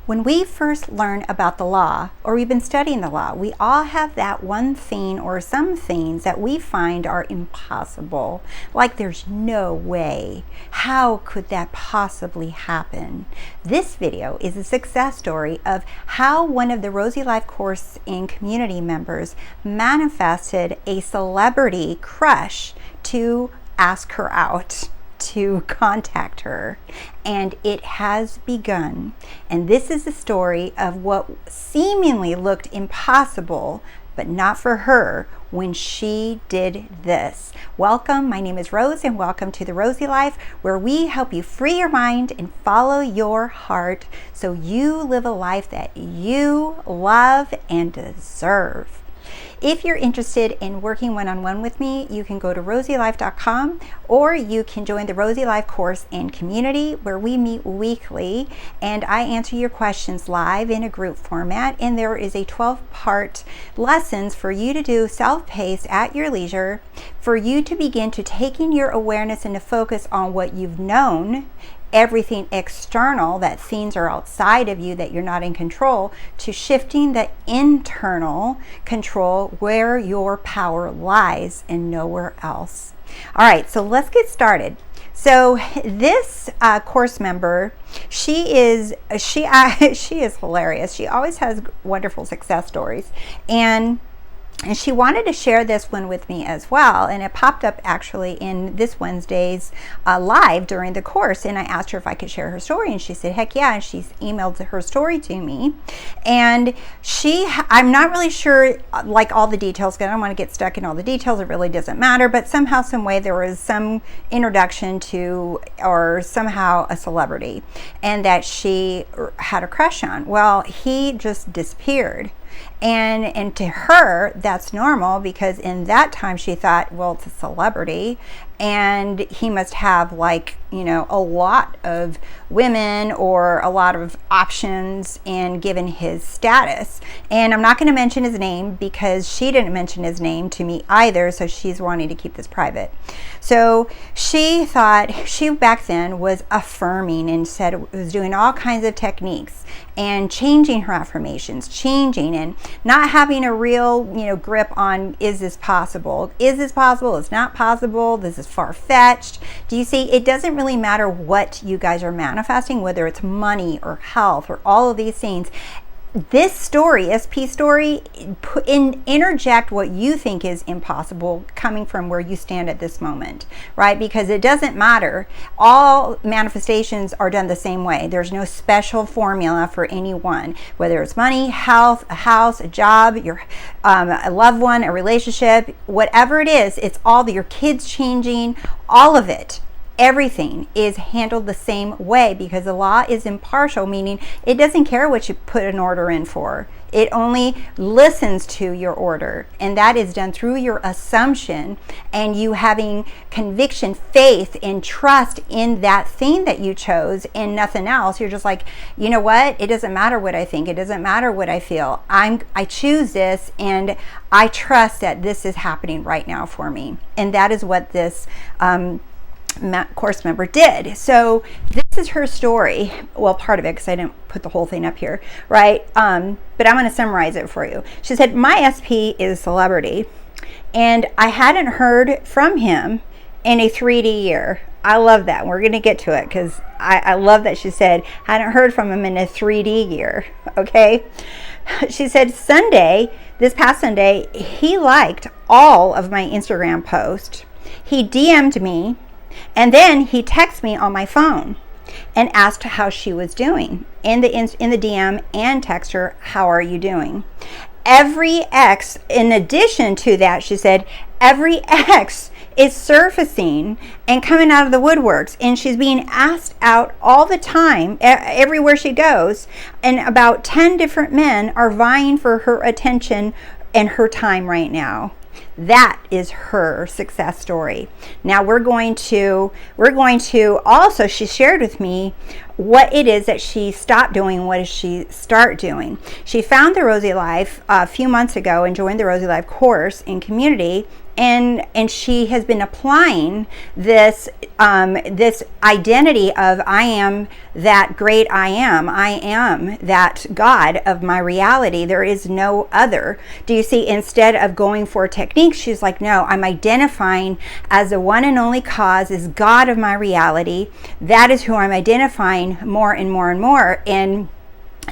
When we first learn about the law, or we've been studying the law, we all have that one thing or some things that we find are impossible. Like there's no way. How could that possibly happen? This video is a success story of how one of the Rosey Life course and community members manifested a celebrity crush to ask her out, to contact her, and it has begun. And this is the story of what seemingly looked impossible, but not for her, when she did this. Welcome, my name is Rose, and welcome to The Rosey Life, where we help you free your mind and follow your heart so you live a life that you love and deserve. If you're interested in working one-on-one with me, you can go to RoseyLife.com, or you can join the Rosey Life course and community, where we meet weekly and I answer your questions live in a group format. And there is a 12-part lessons for you to do self-paced at your leisure, for you to begin to taking your awareness and to focus on what you've known, everything external, that things are outside of you that you're not in control, to shifting the internal control where your power lies and nowhere else. All right, so let's get started. So this course member, she is hilarious. She always has wonderful success stories, and she wanted to share this one with me as well. And it popped up actually in this Wednesday's live during the course. And I asked her if I could share her story. And she said, heck yeah. And she's emailed her story to me. And I'm not really sure like all the details, because I don't want to get stuck in all the details. It really doesn't matter. But somehow, some way, there was some introduction to, or somehow a celebrity, and that she had a crush on. Well, he just disappeared. And to her, that's normal, because in that time she thought, well, it's a celebrity and he must have, like, you know, a lot of women or a lot of options, and given his status. And I'm not going to mention his name because she didn't mention his name to me either, so she's wanting to keep this private. So she thought, she back then was affirming and said, was doing all kinds of techniques and changing her affirmations, changing and not having a real, you know, grip on, is this possible? Is this possible? It's not possible. This is far-fetched. Do you see? It doesn't really matter what you guys are manifesting, whether it's money or health or all of these things. This story, SP story, interject what you think is impossible coming from where you stand at this moment, right? Because it doesn't matter. All manifestations are done the same way. There's no special formula for anyone, whether it's money, health, a house, a job, a loved one, a relationship, whatever it is, it's all your kids changing, all of it. Everything is handled the same way, because the law is impartial, meaning it doesn't care what you put an order in for. It only listens to your order, and that is done through your assumption and you having conviction, faith, and trust in that thing that you chose and nothing else. You're just like, you know what? It doesn't matter what I think. It doesn't matter what I feel. I choose this, and I trust that this is happening right now for me. And that is what this course member did. So this is her story. Well, part of it, because I didn't put the whole thing up here, right? But I'm going to summarize it for you. She said, my SP is a celebrity, and I hadn't heard from him in a 3D year. I love that. We're going to get to it, because I love that she said, hadn't heard from him in a 3D year. Okay. She said, this past Sunday, he liked all of my Instagram posts. He DM'd me, and then he texted me on my phone and asked how she was doing in the DM, and text her, how are you doing? Every ex, in addition to that, she said, every ex is surfacing and coming out of the woodworks, and she's being asked out all the time, everywhere she goes, and about 10 different men are vying for her attention and her time right now. That is her success story. Now we're going to also, she shared with me what it is that she stopped doing, what does she start doing. She found the Rosey Life a few months ago and joined the Rosey Life course in community, and she has been applying this this identity of I am that great I am that God of my reality. There is no other. Do you see? Instead of going for techniques, she's like, no, I'm identifying as the one and only cause, is God of my reality. That is who I'm identifying more and more and more. And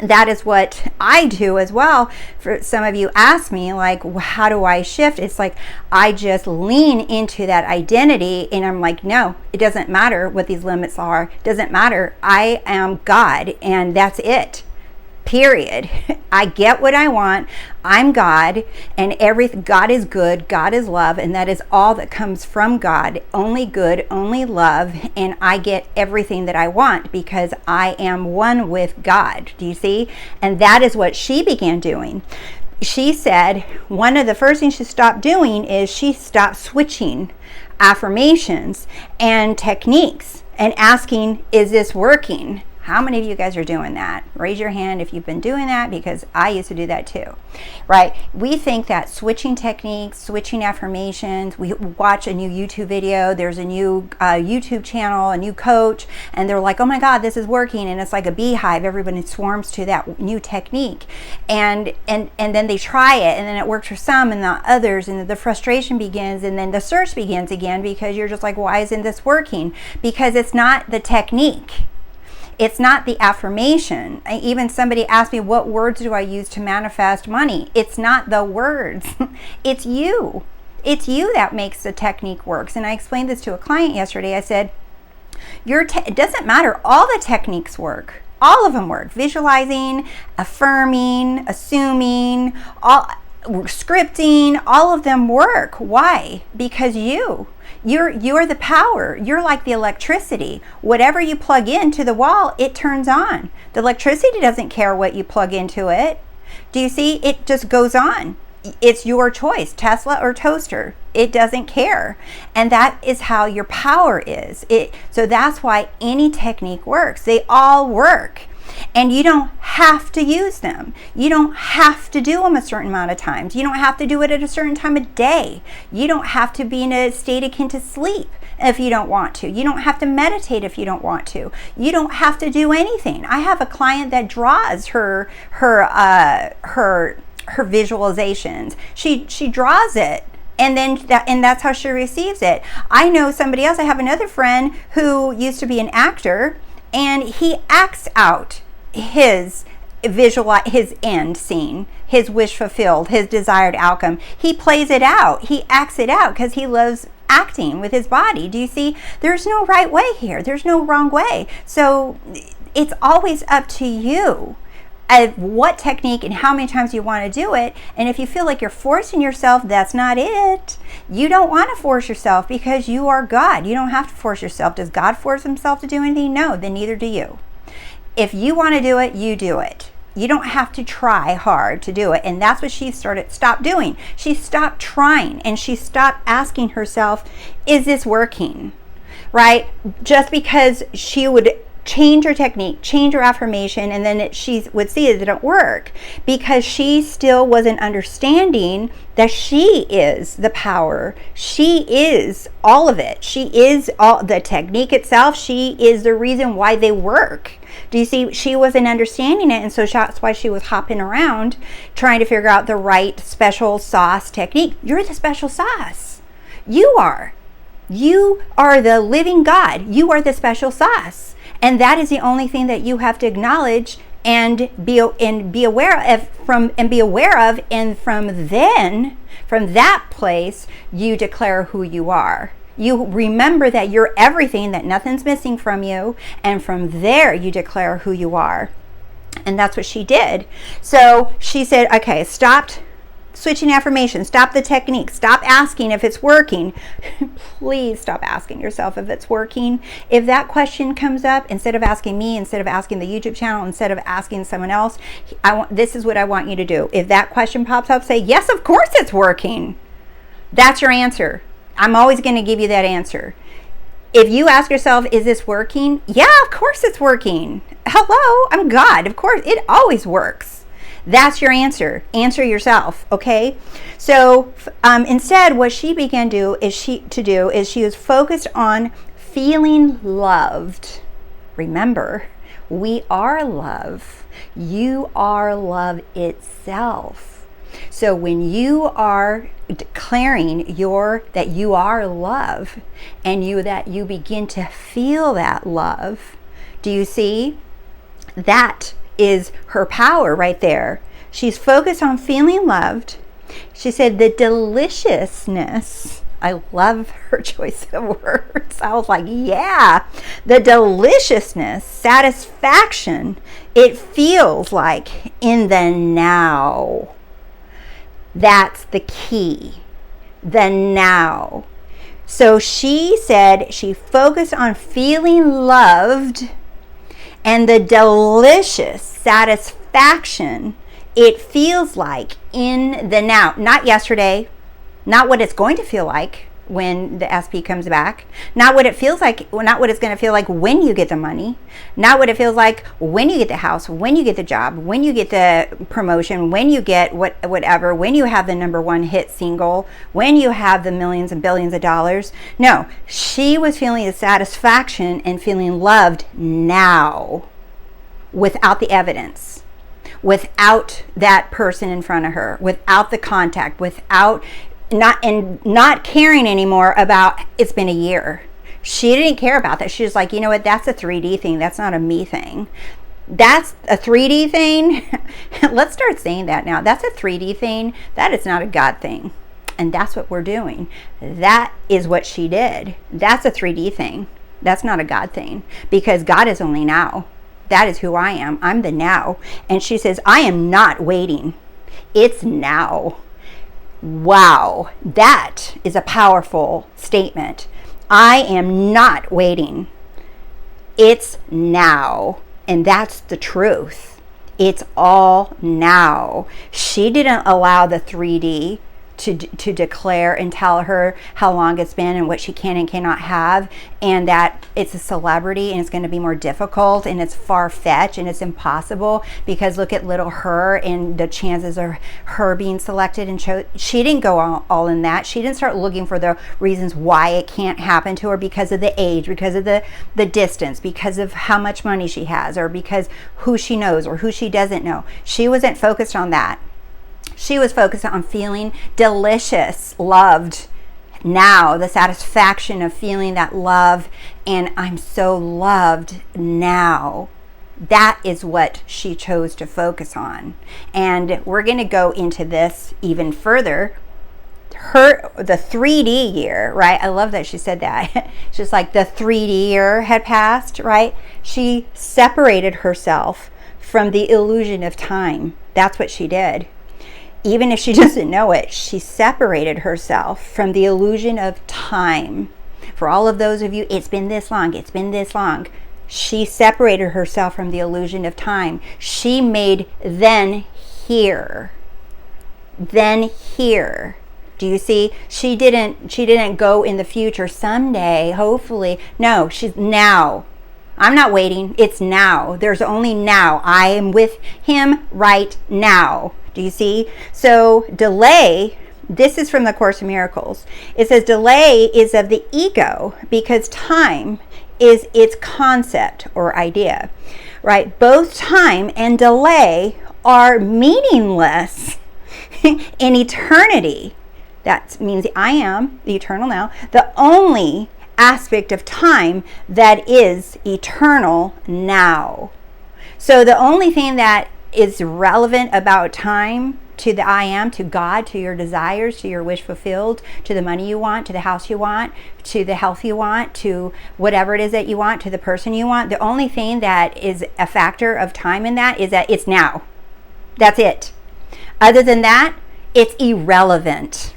that is what I do as well. For some of you ask me, like, how do I shift? It's like I just lean into that identity, and I'm like, no, it doesn't matter what these limits are. It doesn't matter. I am God, and that's it. Period. I get what I want. I'm God, and God is good, God is love, and that is all that comes from God. Only good, only love, and I get everything that I want because I am one with God. Do you see? And that is what she began doing. She said one of the first things she stopped doing is she stopped switching affirmations and techniques and asking, is this working? How many of you guys are doing that? Raise your hand if you've been doing that, because I used to do that too, right? We think that switching techniques, switching affirmations, we watch a new YouTube video, there's a new YouTube channel, a new coach, and they're like, oh my God, this is working. And it's like a beehive. Everybody swarms to that new technique. And then they try it, and then it works for some and not others, and the frustration begins, and then the search begins again, because you're just like, why isn't this working? Because it's not the technique. It's not the affirmation. Even somebody asked me, what words do I use to manifest money? It's not the words. It's you. It's you that makes the technique works. And I explained this to a client yesterday. I said, it doesn't matter. All the techniques work. All of them work. Visualizing, affirming, assuming, scripting, all of them work. Why? Because you're the power. You're like the electricity. Whatever you plug into the wall, it turns on. The electricity doesn't care what you plug into it. Do you see? It just goes on. It's your choice, Tesla or toaster. It doesn't care. And that is how your power is. So that's why any technique works. They all work. And you don't have to use them. You don't have to do them a certain amount of times. You don't have to do it at a certain time of day. You don't have to be in a state akin to sleep if you don't want to. You don't have to meditate if you don't want to. You don't have to do anything. I have a client that draws her visualizations. She draws it. And that's how she receives it. I know somebody else. I have another friend who used to be an actor, and he acts out his end scene, his wish fulfilled, his desired outcome. He plays it out. He acts it out because he loves acting with his body. Do you see? There's no right way here. There's no wrong way. So it's always up to you of what technique and how many times you want to do it. And if you feel like you're forcing yourself, that's not it. You don't want to force yourself, because you are God. You don't have to force yourself. Does God force himself to do anything? No, then neither do you. If you want to do it, you do it. You don't have to try hard to do it. And that's what she stopped doing. She stopped trying, and she stopped asking herself, is this working? Right? Just because she would change her technique, change her affirmation, and then she would see it didn't work, because she still wasn't understanding that she is the power. She is all of it. She is all the technique itself. She is the reason why they work. Do you see? She wasn't understanding it, and so that's why she was hopping around trying to figure out the right special sauce technique. You're the special sauce. You are the living God. You are the special sauce. And that is the only thing that you have to acknowledge and be aware of, and from that place, you declare who you are. You remember that you're everything, that nothing's missing from you, and from there you declare who you are. And that's what she did. So she said, okay, stopped switching affirmations, stop the technique, stop asking if it's working. Please stop asking yourself if it's working. If that question comes up, instead of asking me, instead of asking the YouTube channel, instead of asking someone else, this is what I want you to do. If that question pops up, say, yes, of course it's working. That's your answer. I'm always going to give you that answer. If you ask yourself, is this working? Yeah, of course it's working. Hello, I'm God. Of course, it always works. That's your answer. Answer yourself, okay? So instead, what she began to do is she was focused on feeling loved. Remember, we are love. You are love itself. So when you are declaring that you are love, and that you begin to feel that love, do you see? That is her power right there. She's focused on feeling loved. She said the deliciousness. I love her choice of words. I was like, yeah, the deliciousness, satisfaction, it feels like in the now. That's the key, the now. So she said she focused on feeling loved, and the delicious satisfaction it feels like in the now. Not yesterday, not what it's going to feel like when the SP comes back, not what it feels like, not what it's going to feel like when you get the money, not what it feels like when you get the house, when you get the job, when you get the promotion, when you get whatever, when you have the #1 hit single, when you have the millions and billions of dollars. No, she was feeling the satisfaction and feeling loved now, without the evidence, without that person in front of her, without the contact, without not caring anymore about it's been a year. She didn't care about that. She was like, you know what, that's a 3D thing. That's not a me thing. That's a 3D thing. Let's start saying that now. That's a 3D thing. That is not a God thing. And that's what we're doing. That is what she did. That's a 3D thing. That's not a God thing, because God is only now. That is who I am. I'm the now. And she says, I am not waiting. It's now. Wow, that is a powerful statement. I am not waiting. It's now. And that's the truth. It's all now. She didn't allow the 3D to declare and tell her how long it's been and what she can and cannot have, and that it's a celebrity and it's going to be more difficult and it's far-fetched and it's impossible, because look at little her and the chances of her being selected and chosen. She didn't go all in that. She didn't start looking for the reasons why it can't happen to her, because of the age, because of the distance, because of how much money she has, or because who she knows or who she doesn't know. She wasn't focused on that. She was focused on feeling delicious, loved now, the satisfaction of feeling that love, and I'm so loved now. That is what she chose to focus on. And we're going to go into this even further. The 3D year, right? I love that she said that. It's just like the 3D year had passed, right? She separated herself from the illusion of time. That's what she did. Even if she doesn't know it, she separated herself from the illusion of time. For all of those of you, it's been this long, it's been this long. She separated herself from the illusion of time. She made then here. Then here. Do you see? She didn't go in the future, someday, hopefully. No, she's now. I'm not waiting. It's now. There's only now. I am with him right now. Do you see? So delay, this is from the Course in Miracles. It says delay is of the ego, because time is its concept or idea, right? Both time and delay are meaningless in eternity. That means I am the eternal now, the only aspect of time that is eternal now. So the only thing that is relevant about time to the I am, to God, to your desires, to your wish fulfilled, to the money you want, to the house you want, to the health you want, to whatever it is that you want, to the person you want. The only thing that is a factor of time in that is that it's now. That's it. Other than that, it's irrelevant.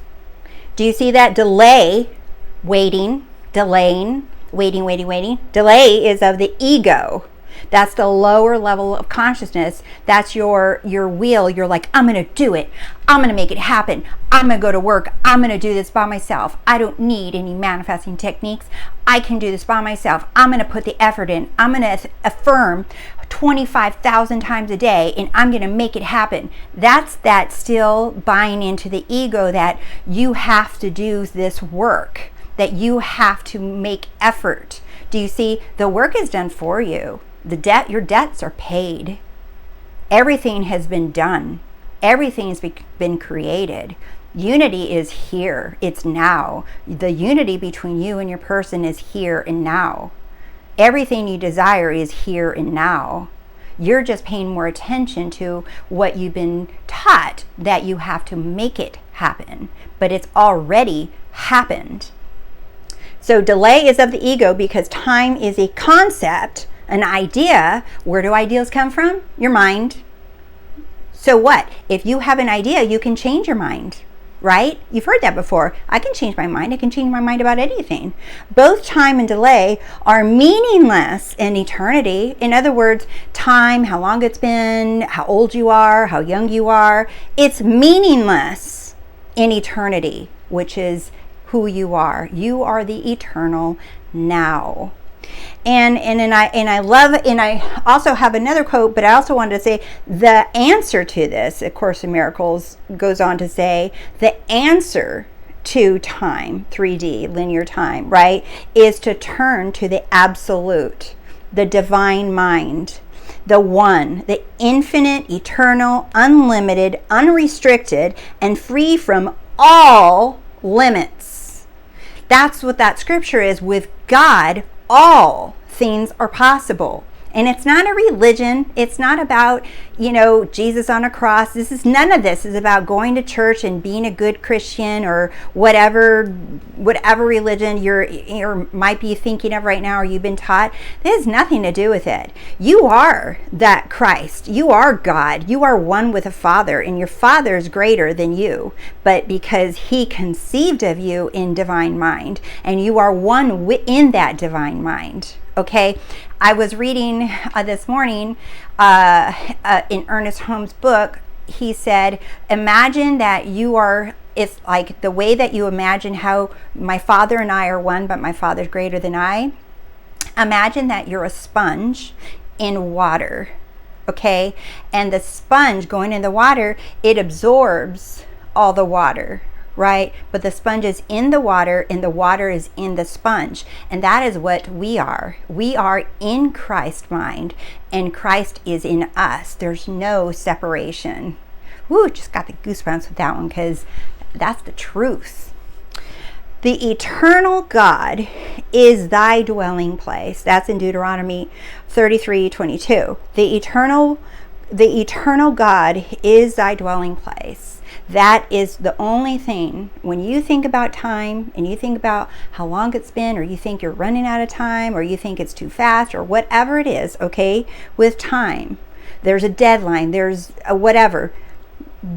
Do you see that? Delay, waiting, delaying, waiting. Delay is of the ego. That's the lower level of consciousness. That's your will. You're like, I'm going to do it. I'm going to make it happen. I'm going to go to work. I'm going to do this by myself. I don't need any manifesting techniques. I can do this by myself. I'm going to put the effort in. I'm going to affirm 25,000 times a day and I'm going to make it happen. That's that still buying into the ego that you have to do this work, that you have to make effort. Do you see? The work is done for you. Your debts are paid. Everything has been done. Everything has been created. Unity is here. It's now. The unity between you and your person is here and now. Everything you desire is here and now. You're just paying more attention to what you've been taught, that you have to make it happen. But it's already happened. So delay is of the ego because time is a concept, an idea. Where do ideas come from? Your mind. So what? If you have an idea, you can change your mind. Right? You've heard that before. I can change my mind. I can change my mind about anything. Both time and delay are meaningless in eternity. In other words, time, how long it's been, how old you are, how young you are, it's meaningless in eternity, which is who you are. You are the eternal now. And I also have another quote, but I also wanted to say the answer to this, A Course in Miracles goes on to say, the answer to time, 3D, linear time, right, is to turn to the absolute, the divine mind, the one, the infinite, eternal, unlimited, unrestricted, and free from all limits. That's what that scripture is. With God, all things are possible. And it's not a religion. It's not about, Jesus on a cross. None of this is about going to church and being a good Christian or whatever religion you might be thinking of right now or you've been taught. This has nothing to do with it. You are that Christ. You are God. You are one with the Father, and your Father is greater than you. But because He conceived of you in divine mind, and you are one in that divine mind. Okay, I was reading this morning in Ernest Holmes' book. He said, imagine that it's like the way that you imagine how my father and I are one, but my father's greater than I. Imagine that you're a sponge in water, okay? And the sponge going in the water, it absorbs all the water, right? But the sponge is in the water and the water is in the sponge. And that is what we are. We are in Christ's mind and Christ is in us. There's no separation. Woo, just got the goosebumps with that one because that's the truth. The eternal God is thy dwelling place. That's in Deuteronomy 33:22. The eternal God is thy dwelling place. That is the only thing. When you think about time and you think about how long it's been, or you think you're running out of time, or you think it's too fast, or whatever it is, okay, with time, there's a deadline, there's a whatever.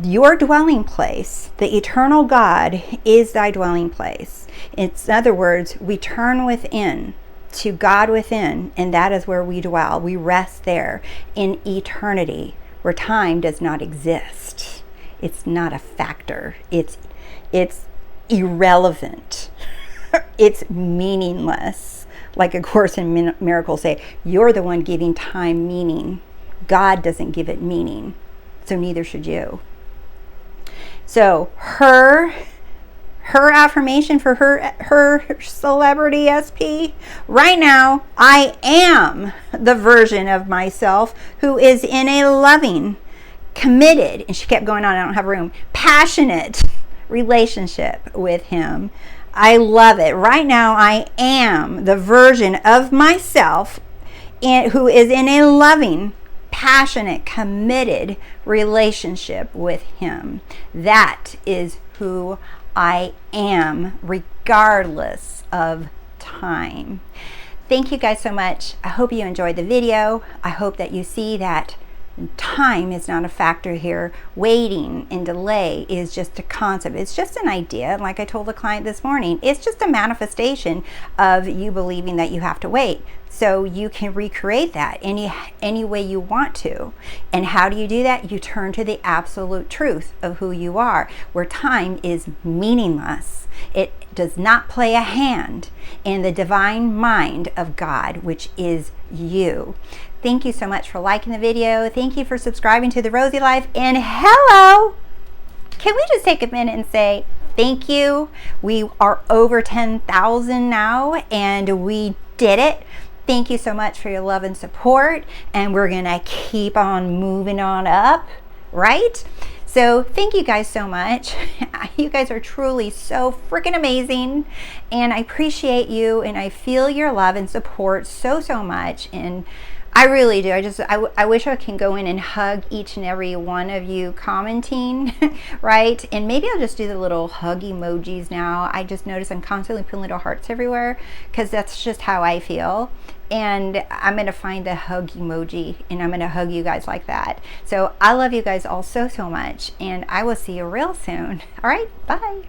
Your dwelling place, the eternal God, is thy dwelling place. In other words, we turn within to God within, and that is where we dwell. We rest there in eternity, where time does not exist. It's not a factor. It's irrelevant. It's meaningless. Like A Course in Miracles say, you're the one giving time meaning. God doesn't give it meaning. So neither should you. So her affirmation for her celebrity SP, right now, I am the version of myself who is in a loving, committed, and she kept going on, I don't have room, passionate relationship with Him. I love it. Right now, I am the version of myself who is in a loving, passionate, committed relationship with Him. That is who I am, regardless of time. Thank you guys so much. I hope you enjoyed the video. I hope that you see that time is not a factor here. Waiting and delay is just a concept. It's just an idea. Like I told the client this morning, it's just a manifestation of you believing that you have to wait. So you can recreate that any way you want to. And how do you do that? You turn to the absolute truth of who you are, where time is meaningless. It does not play a hand in the divine mind of God, which is you. Thank you so much for liking the video. Thank you for subscribing to The Rosey Life. And hello! Can we just take a minute and say thank you? We are over 10,000 now, and we did it. Thank you so much for your love and support, and we're gonna keep on moving on up, right? So thank you guys so much. You guys are truly so freaking amazing, and I appreciate you, and I feel your love and support so much, and I really do. I wish I can go in and hug each and every one of you commenting, right? And maybe I'll just do the little hug emojis now. I just notice I'm constantly putting little hearts everywhere because that's just how I feel. And I'm going to find the hug emoji, and I'm going to hug you guys like that. So I love you guys all so much, and I will see you real soon. All right, bye.